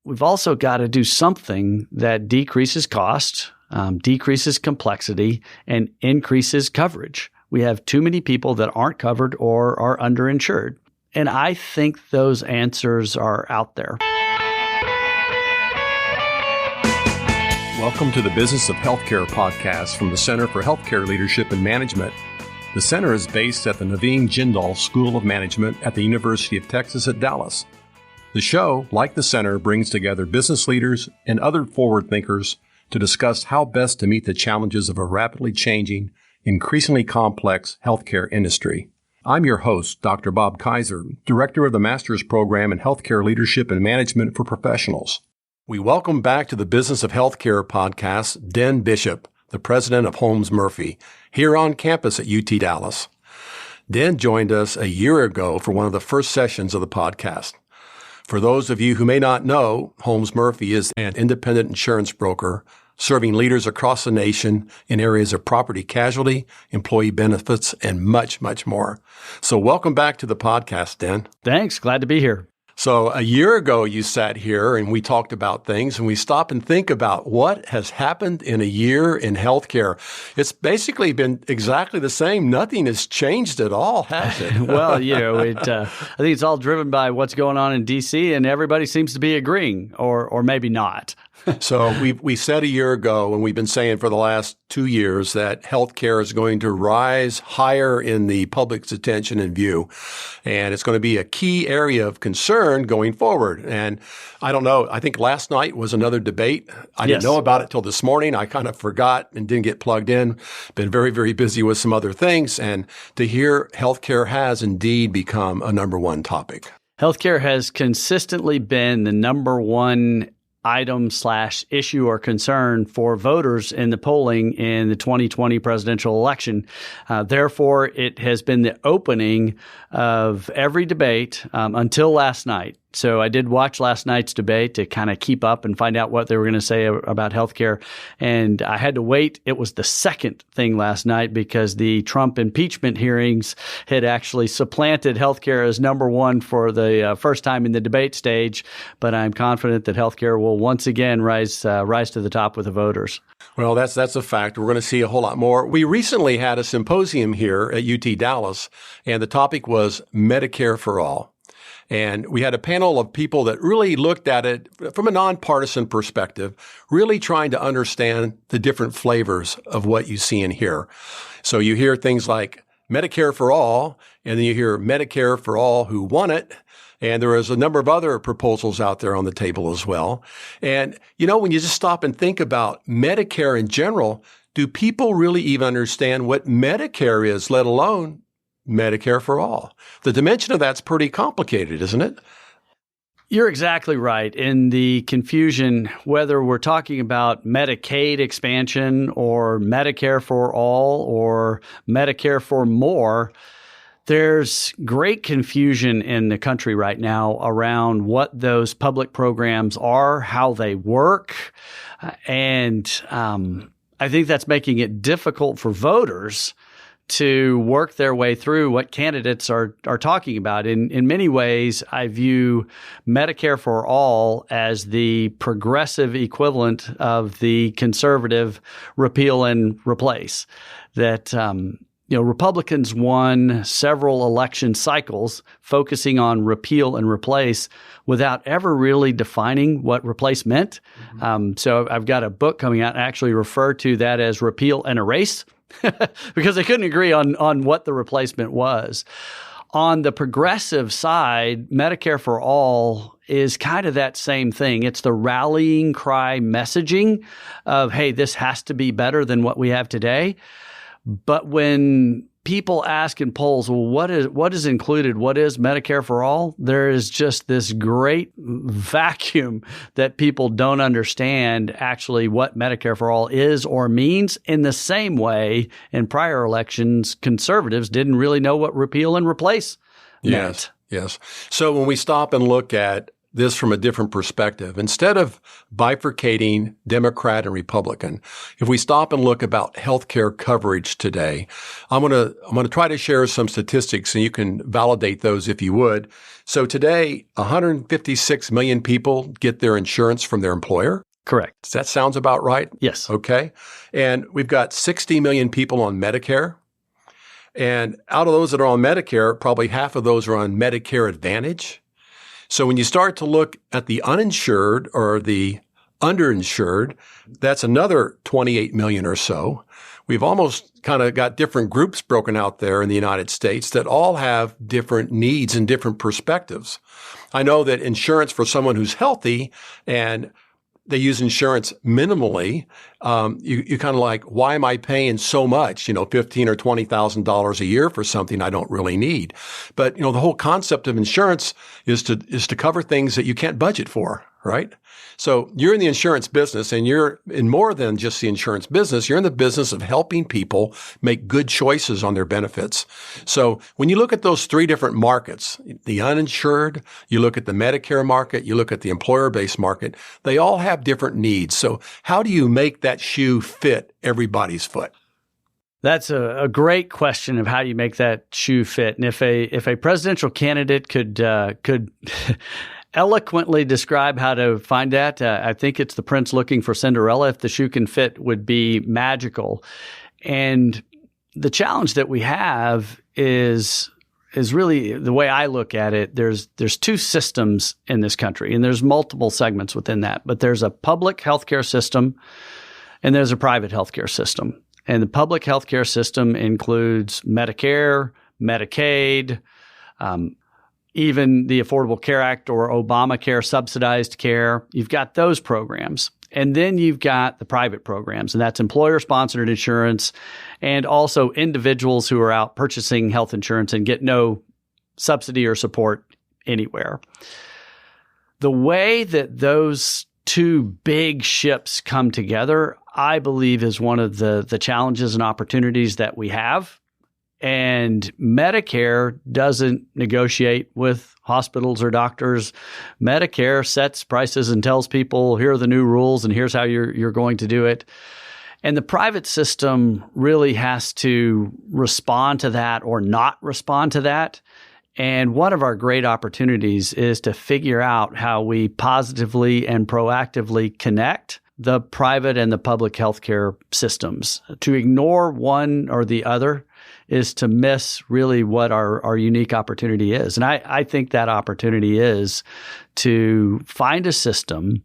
we've also got to do something that decreases cost, decreases complexity, and increases coverage. We have too many people that aren't covered or are underinsured. And I think those answers are out there. Welcome to the Business of Healthcare podcast from the Center for Healthcare Leadership and Management. The center is based at the Naveen Jindal School of Management at the University of Texas at Dallas. The show, like the center, brings together business leaders and other forward thinkers to discuss how best to meet the challenges of a rapidly changing, increasingly complex healthcare industry. I'm your host, Dr. Bob Kaiser, Director of the Master's Program in Healthcare Leadership and Management for Professionals. We welcome back to the Business of Healthcare podcast, Den Bishop, the president of Holmes Murphy, here on campus at UT Dallas. Den joined us a year ago for one of the first sessions of the podcast. For those of you who may not know, Holmes Murphy is an independent insurance broker serving leaders across the nation in areas of property casualty, employee benefits, and much, much more. So welcome back to the podcast, Den. Thanks. Glad to be here. So a year ago, you sat here and we talked about things, and we stop and think about what has happened in a year in healthcare. It's basically been exactly the same. Nothing has changed at all, has it? Well, I think it's all driven by what's going on in D.C., and everybody seems to be agreeing, or maybe not. So we said a year ago, and we've been saying for the last 2 years, that healthcare is going to rise higher in the public's attention and view, and it's going to be a key area of concern going forward. And I don't know, I think last night was another debate. I didn't know about it till this morning. I kind of forgot and didn't get plugged in. Been very, very busy with some other things. And to hear healthcare has indeed become a number one topic. Healthcare has consistently been the number one item/issue or concern for voters in the polling in the 2020 presidential election. Therefore, it has been the opening of every debate until last night. So I did watch last night's debate to kind of keep up and find out what they were going to say about healthcare. And I had to wait. It was the second thing last night because the Trump impeachment hearings had actually supplanted healthcare as number one for the first time in the debate stage. But I'm confident that healthcare will once again rise to the top with the voters. Well, that's a fact. We're going to see a whole lot more. We recently had a symposium here at UT Dallas, and the topic was Medicare for All. And we had a panel of people that really looked at it from a nonpartisan perspective, really trying to understand the different flavors of what you see and hear. So you hear things like Medicare for all, and then you hear Medicare for all who want it. And there is a number of other proposals out there on the table as well. And, when you just stop and think about Medicare in general, do people really even understand what Medicare is, let alone Medicare for all? The dimension of that's pretty complicated, isn't it? You're exactly right. In the confusion, whether we're talking about Medicaid expansion or Medicare for all or Medicare for more, there's great confusion in the country right now around what those public programs are, how they work. And I think that's making it difficult for voters to work their way through what candidates are talking about. In many ways, I view Medicare for all as the progressive equivalent of the conservative repeal and replace. That Republicans won several election cycles focusing on repeal and replace without ever really defining what replace meant. Mm-hmm. So I've got a book coming out. I actually refer to that as repeal and erase. Because they couldn't agree on what the replacement was. On the progressive side, Medicare for all is kind of that same thing. It's the rallying cry messaging of, hey, this has to be better than what we have today. But when people ask in polls, well, what is included? What is Medicare for all? There is just this great vacuum that people don't understand actually what Medicare for all is or means. In the same way, in prior elections, conservatives didn't really know what repeal and replace meant. Yes. So when we stop and look at this from a different perspective. Instead of bifurcating Democrat and Republican, if we stop and look about healthcare coverage today, I'm going to try to share some statistics and you can validate those if you would. So today, 156 million people get their insurance from their employer. Correct. Does that sounds about right? Yes. Okay. And we've got 60 million people on Medicare. And out of those that are on Medicare, probably half of those are on Medicare Advantage. So when you start to look at the uninsured or the underinsured, that's another 28 million or so. We've almost kind of got different groups broken out there in the United States that all have different needs and different perspectives. I know that insurance for someone who's healthy and they use insurance minimally, you kind of like, why am I paying so much, $15,000 or $20,000 a year for something I don't really need? But, the whole concept of insurance is to cover things that you can't budget for, right? So you're in the insurance business and you're in more than just the insurance business. You're in the business of helping people make good choices on their benefits. So when you look at those three different markets, the uninsured, you look at the Medicare market, you look at the employer-based market, they all have different needs. So how do you make that shoe fit everybody's foot? That's a great question of how you make that shoe fit. And if a presidential candidate could eloquently describe how to find that, I think it's the prince looking for Cinderella. If the shoe can fit, would be magical. And the challenge that we have is really the way I look at it. There's two systems in this country, and there's multiple segments within that. But there's a public healthcare system, and there's a private healthcare system. And the public healthcare system includes Medicare, Medicaid, even the Affordable Care Act or Obamacare subsidized care. You've got those programs. And then you've got the private programs, and that's employer-sponsored insurance and also individuals who are out purchasing health insurance and get no subsidy or support anywhere. The way that those two big ships come together, I believe, is one of the challenges and opportunities that we have. And Medicare doesn't negotiate with hospitals or doctors. Medicare sets prices and tells people, here are the new rules and here's how you're going to do it. And the private system really has to respond to that or not respond to that. And one of our great opportunities is to figure out how we positively and proactively connect the private and the public healthcare systems. To ignore one or the other is to miss really what our unique opportunity is. And I think that opportunity is to find a system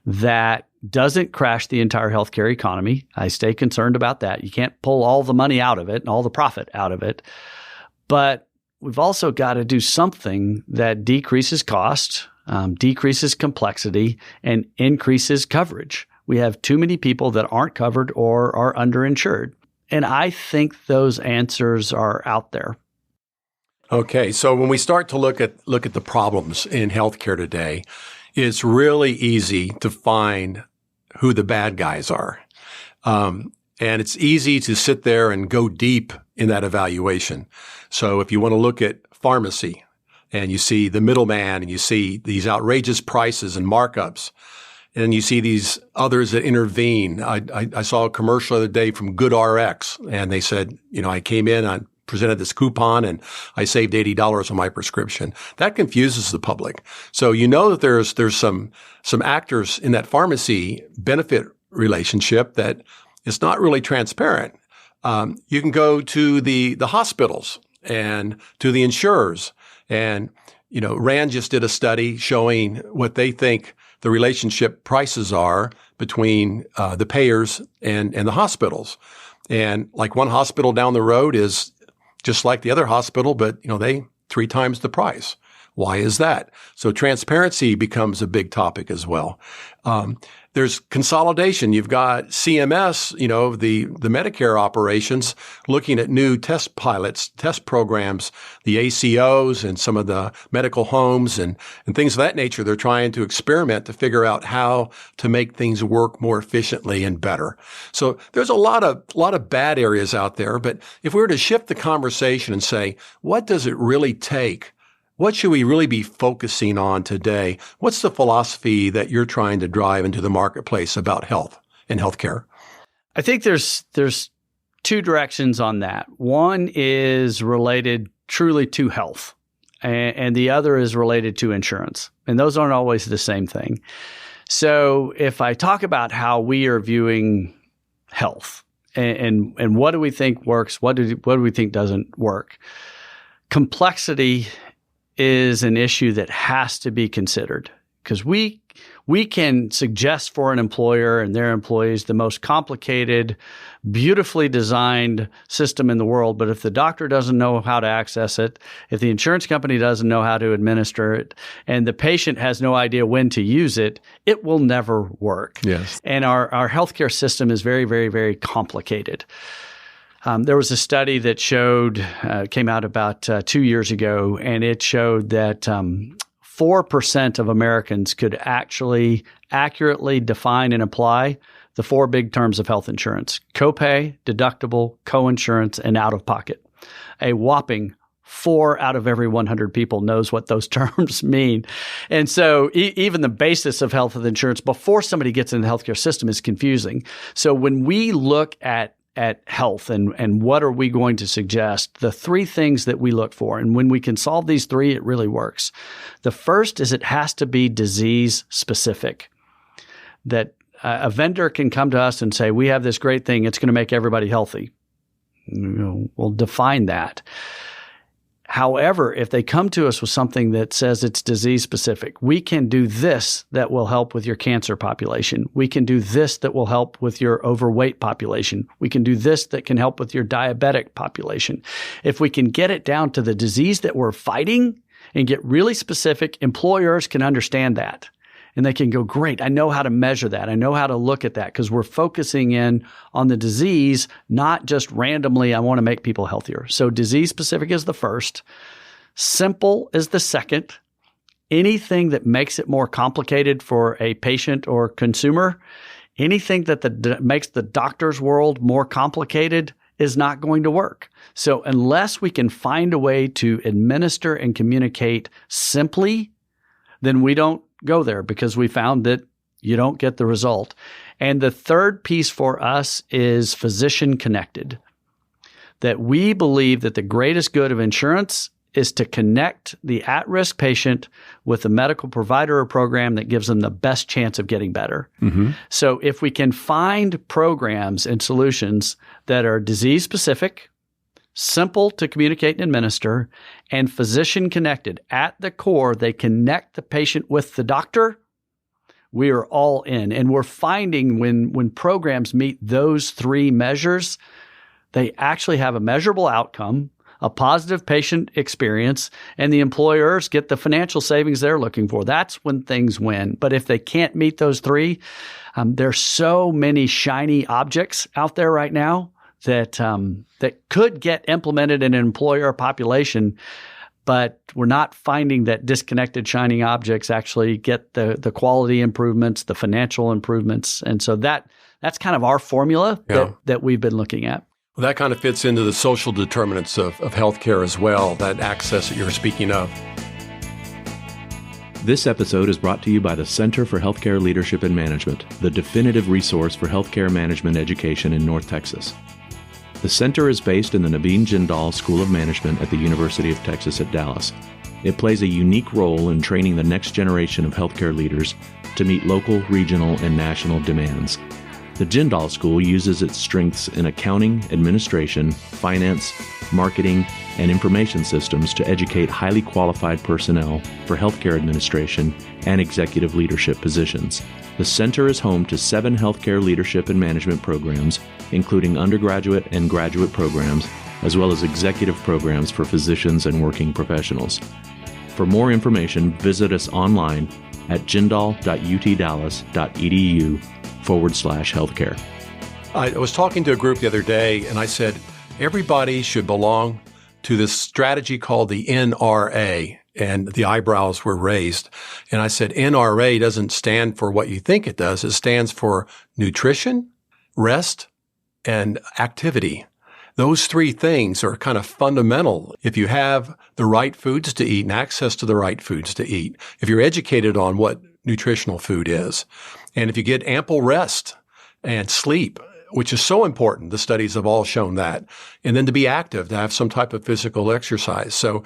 that doesn't crash the entire healthcare economy. I stay concerned about that. You can't pull all the money out of it and all the profit out of it. But we've also got to do something that decreases cost, decreases complexity, and increases coverage. We have too many people that aren't covered or are underinsured. And I think those answers are out there. Okay, so when we start to look at the problems in healthcare today, it's really easy to find who the bad guys are. And it's easy to sit there and go deep in that evaluation. So if you want to look at pharmacy and you see the middleman and you see these outrageous prices and markups, and you see these others that intervene. I saw a commercial the other day from GoodRx, and they said, I came in, I presented this coupon, and I saved $80 on my prescription. That confuses the public. So that there's some actors in that pharmacy benefit relationship that is not really transparent. You can go to the hospitals and to the insurers, and Rand just did a study showing what they think the relationship prices are between the payers and the hospitals. And like one hospital down the road is just like the other hospital, but they 3 times the price. Why is that? So transparency becomes a big topic as well. There's consolidation. You've got CMS, the Medicare operations, looking at new test pilots, test programs, the ACOs and some of the medical homes and things of that nature. They're trying to experiment to figure out how to make things work more efficiently and better. So there's a lot of bad areas out there. But if we were to shift the conversation and say, what does it really take What should we really be focusing on today? What's the philosophy that you're trying to drive into the marketplace about health and healthcare? I think there's two directions on that. One is related truly to health, and the other is related to insurance. And those aren't always the same thing. So if I talk about how we are viewing health and what do we think works, what do we think doesn't work, complexity is an issue that has to be considered, because we can suggest for an employer and their employees the most complicated, beautifully designed system in the world. But if the doctor doesn't know how to access it, if the insurance company doesn't know how to administer it, and the patient has no idea when to use it, it will never work. Yes. And our healthcare system is very, very, very complicated. There was a study that came out about 2 years ago, and it showed that 4% of Americans could actually accurately define and apply the four big terms of health insurance: copay, deductible, coinsurance, and out-of-pocket. A whopping 4 out of every 100 people knows what those terms mean. And so even the basis of health insurance before somebody gets in the healthcare system is confusing. So when we look at health and what are we going to suggest, the three things that we look for, and when we can solve these three, it really works. The first is it has to be disease specific. That a vendor can come to us and say, we have this great thing, it's going to make everybody healthy. We'll define that. However, if they come to us with something that says it's disease specific, we can do this that will help with your cancer population. We can do this that will help with your overweight population. We can do this that can help with your diabetic population. If we can get it down to the disease that we're fighting and get really specific, employers can understand that. And they can go, great, I know how to measure that. I know how to look at that, because we're focusing in on the disease, not just randomly, I want to make people healthier. So disease specific is the first. Simple is the second. Anything that makes it more complicated for a patient or consumer, anything that makes the doctor's world more complicated is not going to work. So unless we can find a way to administer and communicate simply, then we don't go there, because we found that you don't get the result. And the third piece for us is physician connected. That we believe that the greatest good of insurance is to connect the at-risk patient with a medical provider or program that gives them the best chance of getting better. Mm-hmm. So if we can find programs and solutions that are disease specific, simple to communicate and administer, and physician connected. At the core, they connect the patient with the doctor. We are all in. And we're finding when programs meet those three measures, they actually have a measurable outcome, a positive patient experience, and the employers get the financial savings they're looking for. That's when things win. But if they can't meet those three, there's so many shiny objects out there right now that could get implemented in an employer population, but we're not finding that disconnected shining objects actually get the quality improvements, the financial improvements. And so that's kind of our formula that we've been looking at. Well, that kind of fits into the social determinants of healthcare as well, that access that you're speaking of. This episode is brought to you by the Center for Healthcare Leadership and Management, the definitive resource for healthcare management education in North Texas. The center is based in the Naveen Jindal School of Management at the University of Texas at Dallas. It plays a unique role in training the next generation of healthcare leaders to meet local, regional, and national demands. The Jindal School uses its strengths in accounting, administration, finance, marketing, and information systems to educate highly qualified personnel for healthcare administration and executive leadership positions. The center is home to 7 healthcare leadership and management programs, including undergraduate and graduate programs, as well as executive programs for physicians and working professionals. For more information, visit us online at jindal.utdallas.edu/healthcare. I was talking to a group the other day, and I said, everybody should belong to this strategy called the NRA. And the eyebrows were raised. And I said, NRA doesn't stand for what you think it does. It stands for nutrition, rest, and activity. those three things are kind of fundamental. If you have the right foods to eat and access to the right foods to eat, if you're educated on what nutritional food is, and if you get ample rest and sleep, which is so important, the studies have all shown that, and then to be active, to have some type of physical exercise. So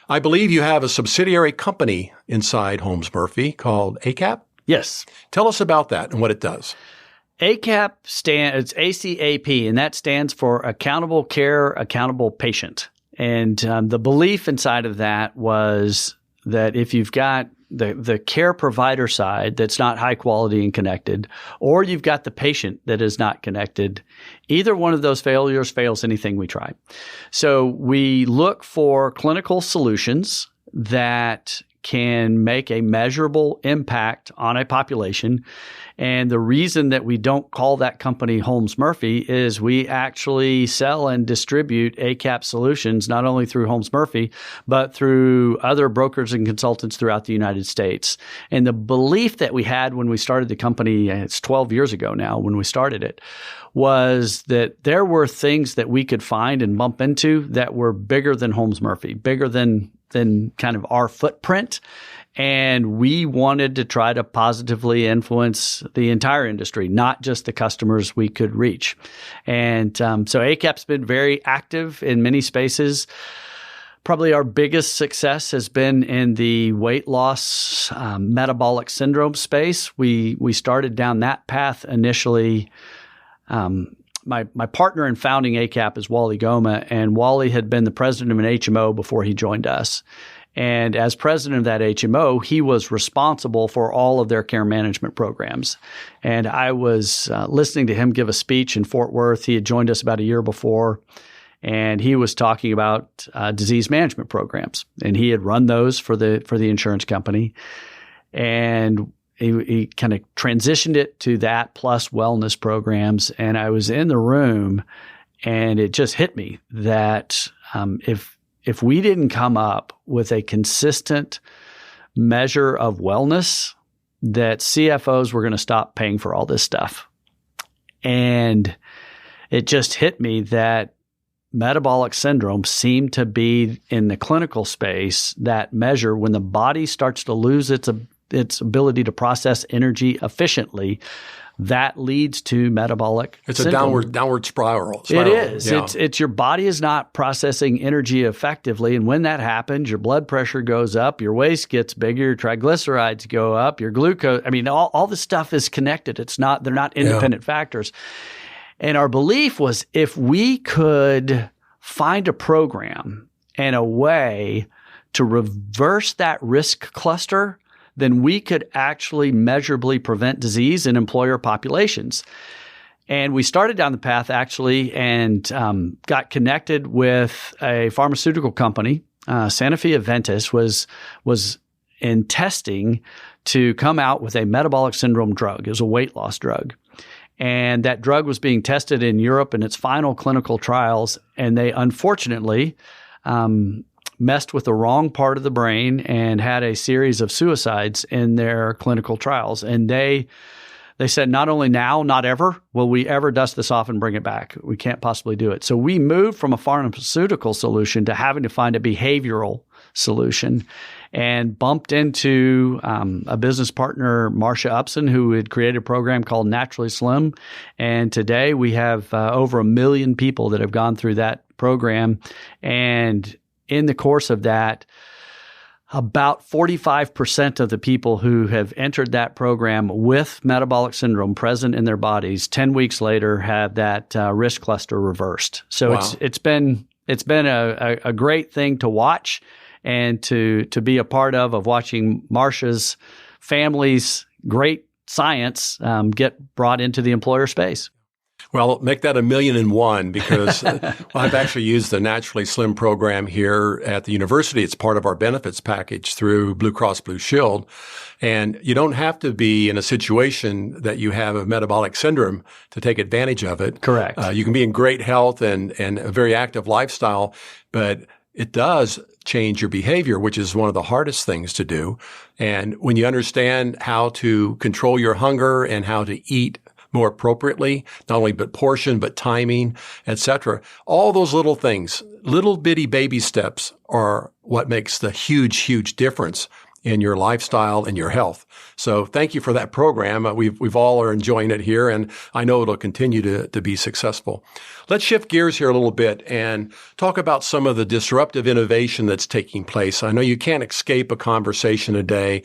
I believe you have a subsidiary company inside Holmes Murphy called ACAP? Yes. Tell us about that and what it does. ACAP it's ACAP, and that stands for Accountable Care, Accountable Patient. And the belief inside of that was that if you've got the care provider side that's not high quality and connected, or you've got the patient that is not connected, either one of those failures fails anything we try. So we look for clinical solutions that can make a measurable impact on a population. And the reason that we don't call that company Holmes Murphy is we actually sell and distribute ACAP solutions, not only through Holmes Murphy, but through other brokers and consultants throughout the United States. And the belief that we had when we started the company, it's 12 years ago now when we started it, was that there were things that we could find and bump into that were bigger than Holmes Murphy, bigger than kind of our footprint. And we wanted to try to positively influence the entire industry, not just the customers we could reach. And so ACAP's been very active in many spaces. Probably our biggest success has been in the weight loss, metabolic syndrome space. We started down that path initially. My partner in founding ACAP is Wally Goma, and Wally had been the president of an HMO before he joined us. And as president of that HMO, he was responsible for all of their care management programs. And I was listening to him give a speech in Fort Worth. He had joined us about a year before, and he was talking about disease management programs. And he had run those for the insurance company. And he kind of transitioned it to that plus wellness programs. And I was in the room, and it just hit me that if we didn't come up with a consistent measure of wellness, that CFOs were going to stop paying for all this stuff. And it just hit me that metabolic syndrome seemed to be in the clinical space that measure when the body starts to lose its ability to process energy efficiently, that leads to metabolic syndrome. A downward spiral. It is. Yeah. It's your body is not processing energy effectively. And when that happens, your blood pressure goes up, your waist gets bigger, your triglycerides go up, your glucose. I mean, all this stuff is connected. They're not independent factors. And our belief was if we could find a program and a way to reverse that risk cluster, then we could actually measurably prevent disease in employer populations. And we started down the path actually and got connected with a pharmaceutical company. Sanofi Aventis was in testing to come out with a metabolic syndrome drug. It was a weight loss drug. And that drug was being tested in Europe in its final clinical trials. And they unfortunately messed with the wrong part of the brain and had a series of suicides in their clinical trials. And they said, not only now, not ever, will we ever dust this off and bring it back. We can't possibly do it. So we moved from a pharmaceutical solution to having to find a behavioral solution and bumped into a business partner, Marcia Upson, who had created a program called Naturally Slim. And today we have over 1 million people that have gone through that program. And in the course of that, about 45% of the people who have entered that program with metabolic syndrome present in their bodies 10 weeks later have that risk cluster reversed. So wow. It's been a great thing to watch and to be a part of watching Marcia's family's great science get brought into the employer space. Well, make that 1,000,001 because I've actually used the Naturally Slim program here at the university. It's part of our benefits package through Blue Cross Blue Shield. And you don't have to be in a situation that you have a metabolic syndrome to take advantage of it. Correct. You can be in great health and a very active lifestyle, but it does change your behavior, which is one of the hardest things to do. And when you understand how to control your hunger and how to eat more appropriately, not only but portion, but timing, etc. All those little things, little bitty baby steps are what makes the huge, huge difference in your lifestyle and your health. So thank you for that program. We've all are enjoying it here, and I know it'll continue to be successful. Let's shift gears here a little bit and talk about some of the disruptive innovation that's taking place. I know you can't escape a conversation today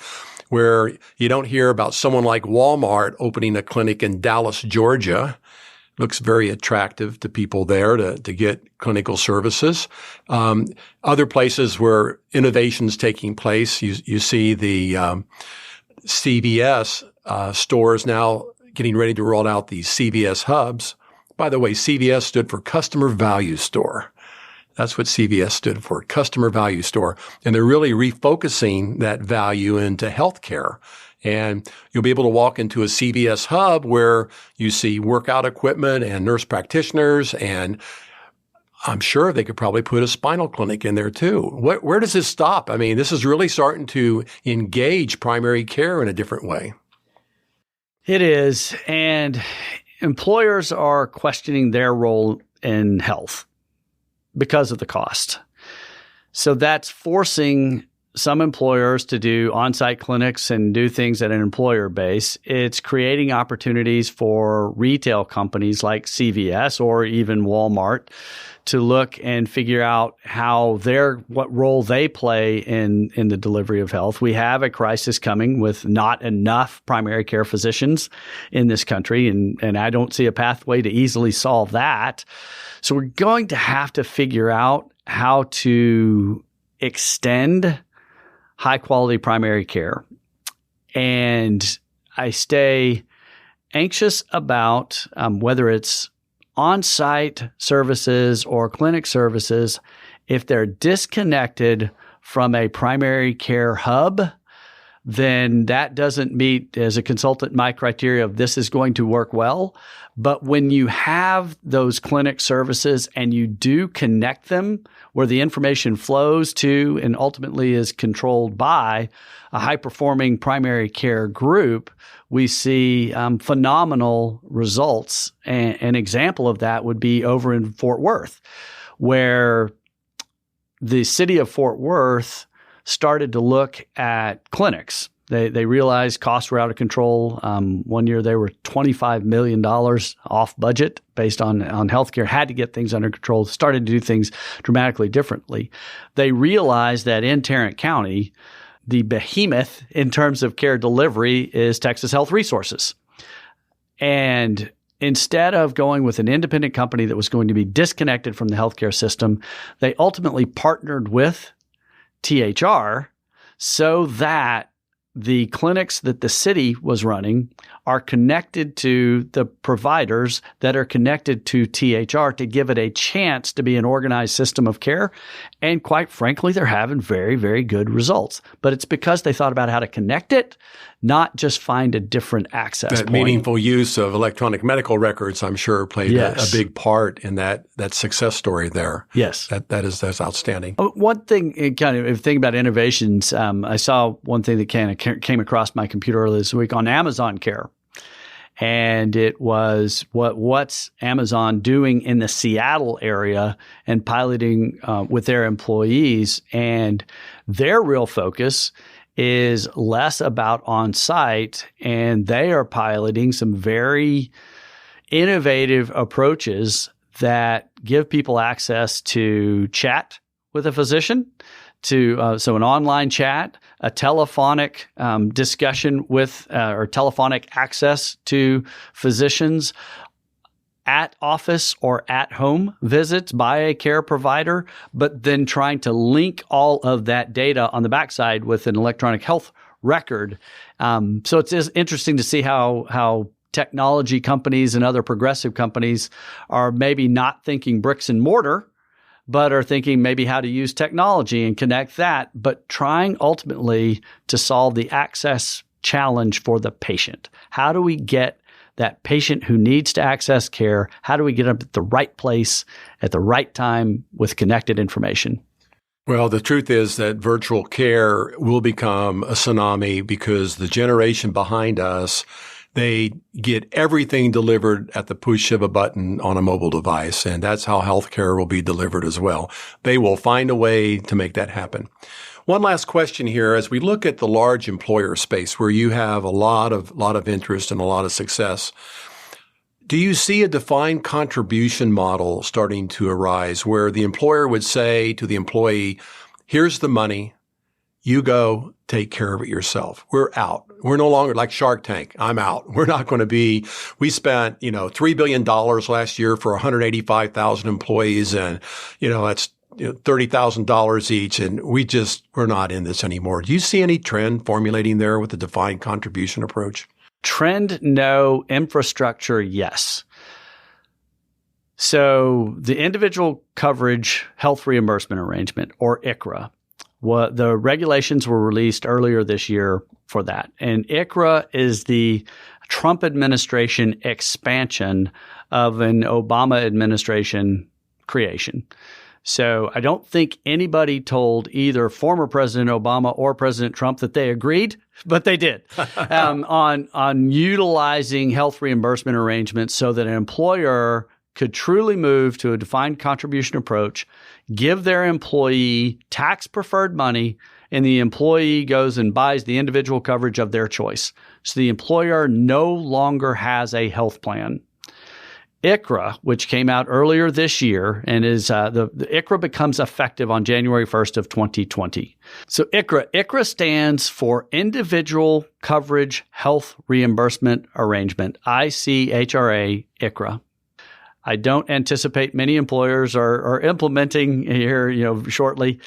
where you don't hear about someone like Walmart opening a clinic in Dallas, Georgia. Looks very attractive to people there to get clinical services. Other places where innovation's taking place, you see the CVS stores now getting ready to roll out these CVS hubs. By the way, CVS stood for Customer Value Store. That's what CVS stood for, Customer Value Store. And they're really refocusing that value into healthcare. And you'll be able to walk into a CVS hub where you see workout equipment and nurse practitioners, and I'm sure they could probably put a spinal clinic in there too. Where does this stop? I mean, this is really starting to engage primary care in a different way. It is. And employers are questioning their role in health because of the cost. So that's forcing some employers to do on-site clinics and do things at an employer base. It's creating opportunities for retail companies like CVS or even Walmart to look and figure out what role they play in the delivery of health. We have a crisis coming with not enough primary care physicians in this country, and I don't see a pathway to easily solve that. So we're going to have to figure out how to extend high-quality primary care. And I stay anxious about whether it's on-site services or clinic services, if they're disconnected from a primary care hub, then that doesn't meet, as a consultant, my criteria of this is going to work well. But when you have those clinic services and you do connect them where the information flows to and ultimately is controlled by a high-performing primary care group, we see phenomenal results. An example of that would be over in Fort Worth, where the city of Fort Worth started to look at clinics. They realized costs were out of control. One year they were $25 million off budget based on healthcare, had to get things under control, started to do things dramatically differently. They realized that in Tarrant County, the behemoth in terms of care delivery is Texas Health Resources. And instead of going with an independent company that was going to be disconnected from the healthcare system, they ultimately partnered with THR so that the clinics that the city was running are connected to the providers that are connected to THR to give it a chance to be an organized system of care. And quite frankly, they're having very, very good results. But it's because they thought about how to connect it, not just find a different access point. Meaningful use of electronic medical records, I'm sure, played a big part in that success story there. Yes. That's outstanding. One thing, kind of, if you think about innovations, I saw one thing that came across my computer earlier this week on Amazon Care. And it was what's Amazon doing in the Seattle area and piloting with their employees. And their real focus is less about on-site, and they are piloting some very innovative approaches that give people access to chat with a physician, so an online chat, a telephonic discussion with or telephonic access to physicians, at office or at home visits by a care provider, but then trying to link all of that data on the backside with an electronic health record. So it's interesting to see how technology companies and other progressive companies are maybe not thinking bricks and mortar, but are thinking maybe how to use technology and connect that, but trying ultimately to solve the access challenge for the patient. How do we get that patient who needs to access care, how do we get them at the right place at the right time with connected information? Well, the truth is that virtual care will become a tsunami because the generation behind us They get everything delivered at the push of a button on a mobile device, and that's how healthcare will be delivered as well. They will find a way to make that happen. One last question here. As we look at the large employer space where you have a lot of interest and a lot of success, do you see a defined contribution model starting to arise where the employer would say to the employee, here's the money, you go take care of it yourself. We're out. We're no longer like Shark Tank. I'm out. We're not going to be, we spent, $3 billion last year for 185,000 employees and, that's $30,000 each. And we're not in this anymore. Do you see any trend formulating there with the defined contribution approach? Trend, no. Infrastructure, yes. So the individual coverage health reimbursement arrangement, or ICHRA, the regulations were released earlier this year for that. And ICHRA is the Trump administration expansion of an Obama administration creation. So I don't think anybody told either former President Obama or President Trump that they agreed, but they did on utilizing health reimbursement arrangements so that an employer could truly move to a defined contribution approach, give their employee tax-preferred money, and the employee goes and buys the individual coverage of their choice. So the employer no longer has a health plan. ICHRA, which came out earlier this year and is the ICHRA becomes effective on January 1st of 2020. So ICHRA stands for Individual Coverage Health Reimbursement Arrangement, ICHRA, ICHRA. I don't anticipate many employers are implementing here, shortly,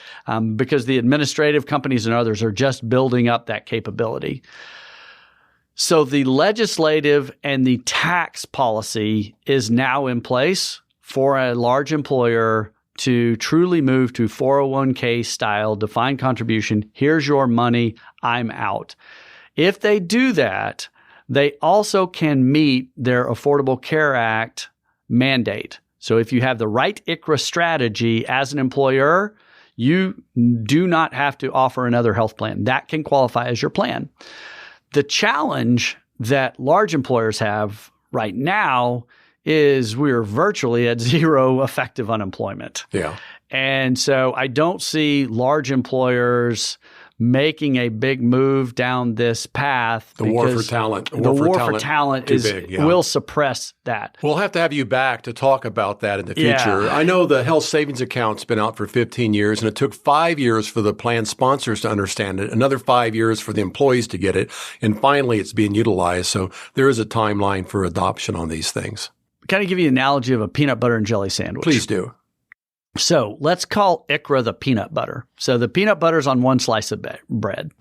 because the administrative companies and others are just building up that capability. So the legislative and the tax policy is now in place for a large employer to truly move to 401k style defined contribution. Here's your money. I'm out. If they do that, they also can meet their Affordable Care Act mandate. So if you have the right ICHRA strategy as an employer, you do not have to offer another health plan. That can qualify as your plan. The challenge that large employers have right now is we're virtually at zero effective unemployment. Yeah. And so I don't see large employers making a big move down this path. The war for talent. The war for talent will suppress that. We'll have to have you back to talk about that in the future. Yeah. I know the health savings account's been out for 15 years, and it took 5 years for the plan sponsors to understand it, another 5 years for the employees to get it, and finally it's being utilized. So there is a timeline for adoption on these things. Can I give you an analogy of a peanut butter and jelly sandwich? Please do. So let's call ICHRA the peanut butter. So the peanut butter's on one slice of bread.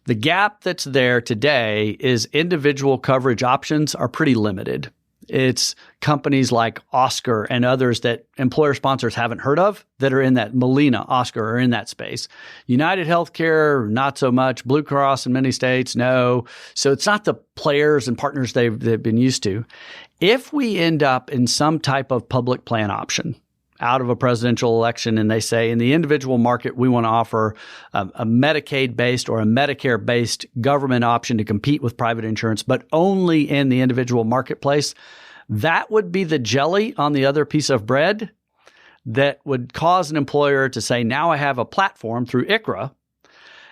The gap that's there today is individual coverage options are pretty limited. It's companies like Oscar and others that employer sponsors haven't heard of that are in that. Molina, Oscar are in that space. United Healthcare, not so much. Blue Cross in many states, no. So it's not the players and partners they've been used to. If we end up in some type of public plan option out of a presidential election and they say in the individual market, we want to offer a Medicaid-based or a Medicare-based government option to compete with private insurance, but only in the individual marketplace, that would be the jelly on the other piece of bread that would cause an employer to say, now I have a platform through ICHRA.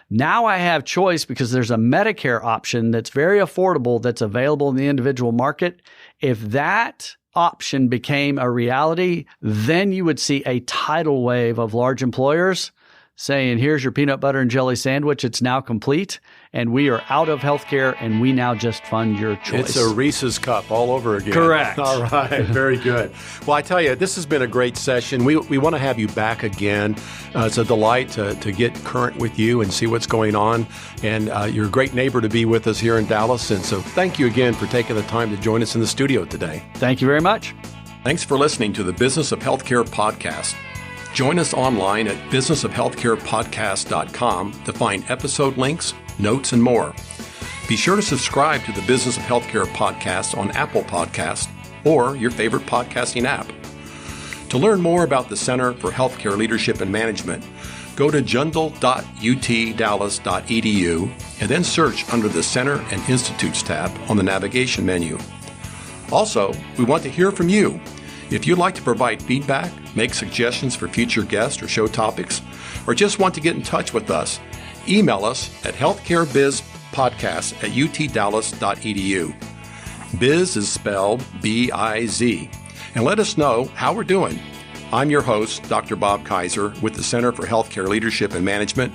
Now I have choice because there's a Medicare option that's very affordable that's available in the individual market. If that option became a reality, then you would see a tidal wave of large employers saying, here's your peanut butter and jelly sandwich. It's now complete, and we are out of healthcare, and we now just fund your choice. It's a Reese's cup all over again. Correct. All right. Very good. Well, I tell you, this has been a great session. We want to have you back again. It's a delight to get current with you and see what's going on. And you're a great neighbor to be with us here in Dallas. And so thank you again for taking the time to join us in the studio today. Thank you very much. Thanks for listening to the Business of Healthcare podcast. Join us online at businessofhealthcarepodcast.com to find episode links, notes, and more. Be sure to subscribe to the Business of Healthcare podcast on Apple Podcasts or your favorite podcasting app. To learn more about the Center for Healthcare Leadership and Management, go to jundal.utdallas.edu and then search under the Center and Institutes tab on the navigation menu. Also, we want to hear from you. If you'd like to provide feedback, make suggestions for future guests or show topics, or just want to get in touch with us, email us at healthcarebizpodcast@utdallas.edu. Biz is spelled B-I-Z. And let us know how we're doing. I'm your host, Dr. Bob Kaiser, with the Center for Healthcare Leadership and Management,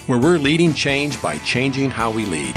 where we're leading change by changing how we lead.